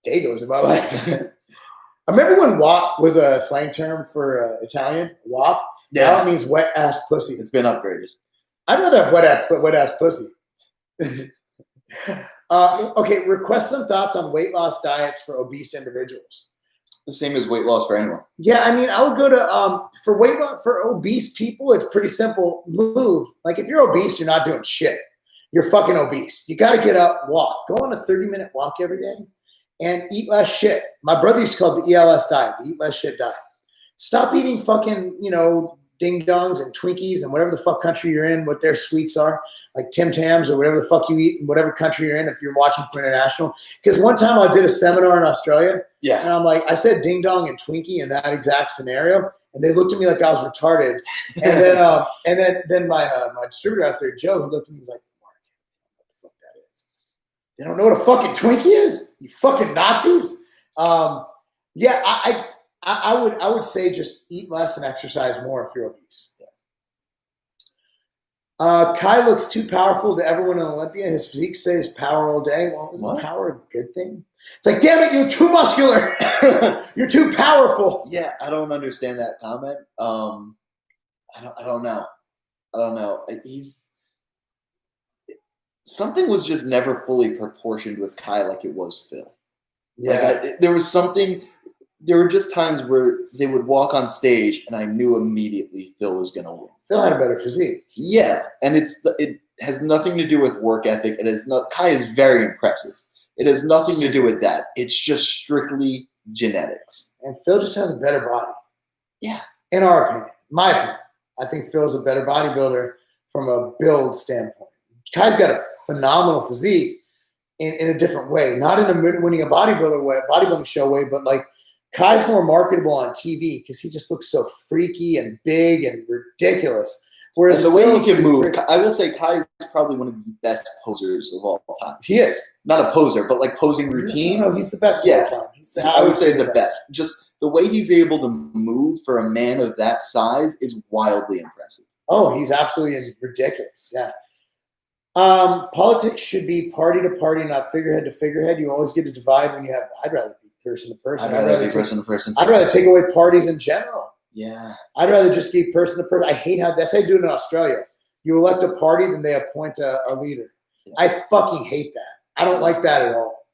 Dagos in my life. I remember when "wop" was a slang term for Italian. "Wop." Yeah, now it means wet ass pussy. It's been upgraded. I'd rather have wet ass pussy. Okay, request some thoughts on weight loss diets for obese individuals. The same as weight loss for anyone. Yeah, I mean, I would go to for weight loss for obese people. It's pretty simple. Move. Like if you're obese, you're not doing shit. You're fucking obese. You got to get up, walk. Go on a 30-minute walk every day, and eat less shit. My brother used to call it the ELS diet, the eat less shit diet. Stop eating fucking ding dongs and Twinkies and whatever the fuck country you're in, what their sweets are, like Tim Tams or whatever the fuck you eat in whatever country you're in if you're watching for international. Because one time I did a seminar in Australia, and I'm like, I said ding dong and Twinkie in that exact scenario, and they looked at me like I was retarded. And then my distributor out there, Joe, he looked at me, he's like, Mark, what the fuck that is? They don't know what a fucking Twinkie is? You fucking Nazis? Yeah, I would say just eat less and exercise more if you're obese. Kai looks too powerful to ever win an Olympia. His physique says power all day. Well, isn't power a good thing? It's like, damn it, you're too muscular. You're too powerful. Yeah, I don't understand that comment. I don't know. Something was just never fully proportioned with Kai like it was Phil. Yeah, there was something. There were just times where they would walk on stage, and I knew immediately Phil was going to win. Phil had a better physique. Yeah, and it has nothing to do with work ethic. Kai is very impressive. It has nothing to do with that. It's just strictly genetics. And Phil just has a better body. Yeah, in our opinion, my opinion, I think Phil's a better bodybuilder from a build standpoint. Kai's got a phenomenal physique in a different way, not in a winning a bodybuilding show way, but like. Kai's more marketable on TV because he just looks so freaky and big and ridiculous. Whereas the way he can move, I will say Kai is probably one of the best posers of all time. He is. Not a poser, but like posing routine. No, he's the best of all time. I would say the best. Just the way he's able to move for a man of that size is wildly impressive. Oh, he's absolutely ridiculous. Yeah. Politics should be party to party, not figurehead to figurehead. You always get a divide when you have. I'd rather be person to person. I'd rather be person to person. I'd rather take away parties in general. Yeah. I'd rather just be person to person. I hate how that's how you do it in Australia. You elect a party, then they appoint a leader. Yeah. I fucking hate that. I don't like that at all.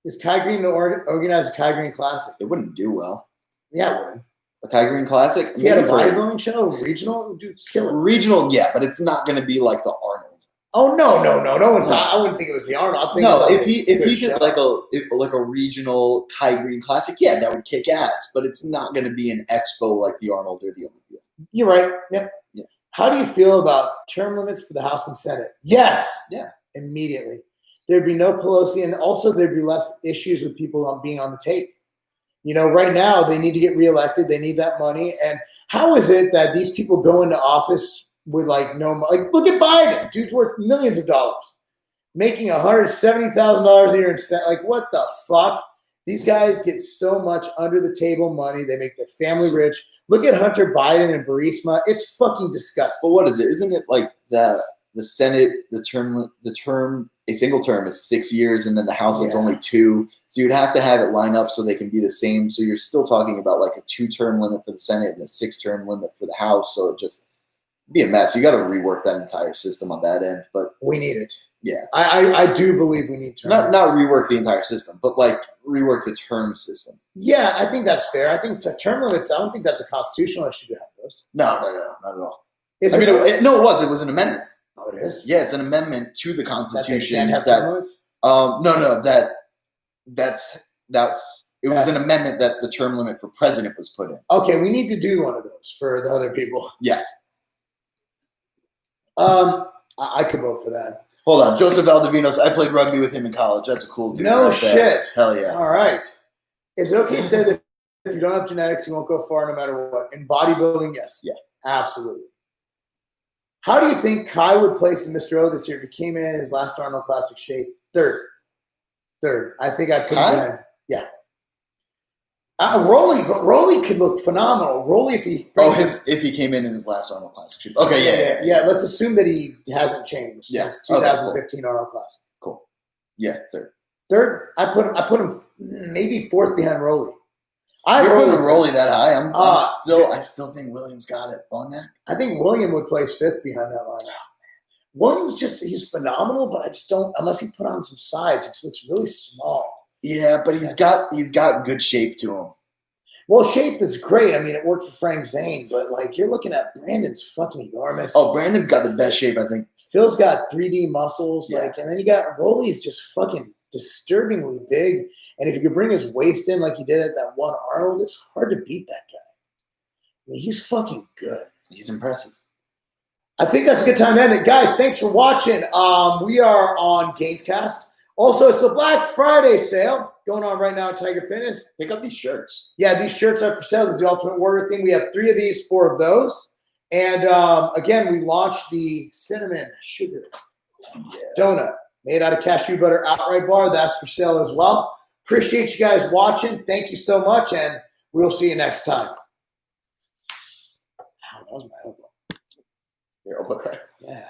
Is Kai Greene to organize a Kai Greene Classic? It wouldn't do well. Yeah, it would. A Kai Greene Classic? If you had a bodybuilding show, regional, it would do kill it. Regional, yeah, but it's not going to be like the Arnold. Oh no one's. I wouldn't think it was the Arnold. If he did like a regional Kai Greene Classic, yeah, that would kick ass. But it's not going to be an expo like the Arnold or the Olympia. You're right. Yep. Yeah. How do you feel about term limits for the House and Senate? Yes. Yeah. Immediately. There'd be no Pelosi, and also there'd be less issues with people being on the tape. Right now they need to get reelected. They need that money. And how is it that these people go into office with look at Biden, dude's worth millions of dollars, making $170,000 a year in what the fuck? These guys get so much under the table money. They make their family rich. Look at Hunter Biden and Burisma. It's fucking disgusting. But what is it? Isn't it like the Senate, a single term is 6 years, and then the House is only 2. So you'd have to have it line up so they can be the same. So you're still talking about like a 2-term limit for the Senate and a 6-term limit for the House. So it just be a mess. You got to rework that entire system on that end, but we need it. Yeah, I do believe we need to not rework the entire system, but like rework the term system. Yeah, I think that's fair. I think term limits. I don't think that's a constitutional issue to have those. No, not at all. It was. It was an amendment. Oh, it is? Yeah, it's an amendment to the That they Constitution. can't have That term limits? no, it was an amendment that the term limit for president was put in. Okay, we need to do one of those for the other people. Yes. I could vote for that. Hold on, Joseph Aldavinos. I played rugby with him in college. That's a cool dude. No right there. shit. Hell yeah. All right. Is it okay to say that if you don't have genetics, you won't go far no matter what? In bodybuilding, yes. Yeah. Absolutely. How do you think Kai would place in Mr. O this year if he came in his last Arnold Classic shape? Third. I think I'd put him in. Yeah. Rolly could look phenomenal. Rolly, if he came in his last Arnold Classic shape. Okay, yeah. Let's assume that he hasn't changed since 2015 Arnold Classic. Cool. Yeah, Third, I put him maybe fourth behind Rolly. You're putting Rolly that high. I still think Williams got it on that. I think William would place fifth behind that line. Williams he's phenomenal, but I just don't, unless he put on some size, he just looks really small. Yeah, but he's got good shape to him. Well, shape is great. I mean, it worked for Frank Zane, but like you're looking at Brandon's fucking enormous. Oh, Brandon's got the best shape, I think. Phil's got 3D muscles, yeah. and then you got Rolly's just fucking disturbingly big. And if you could bring his waist in like he did at that one Arnold, it's hard to beat that guy. I mean, he's fucking good. He's impressive. I think that's a good time to end it. Guys, thanks for watching. We are on GainzCast. Also, it's the Black Friday sale going on right now at Tiger Fitness. Pick up these shirts. Yeah, these shirts are for sale. This is the Ultimate Warrior thing. We have 3 of these, 4 of those. And again, we launched the cinnamon sugar donut made out of cashew butter outright bar. That's for sale as well. Appreciate you guys watching. Thank you so much, and we'll see you next time. Ow, that was my elbow. Your elbow crack. Yeah.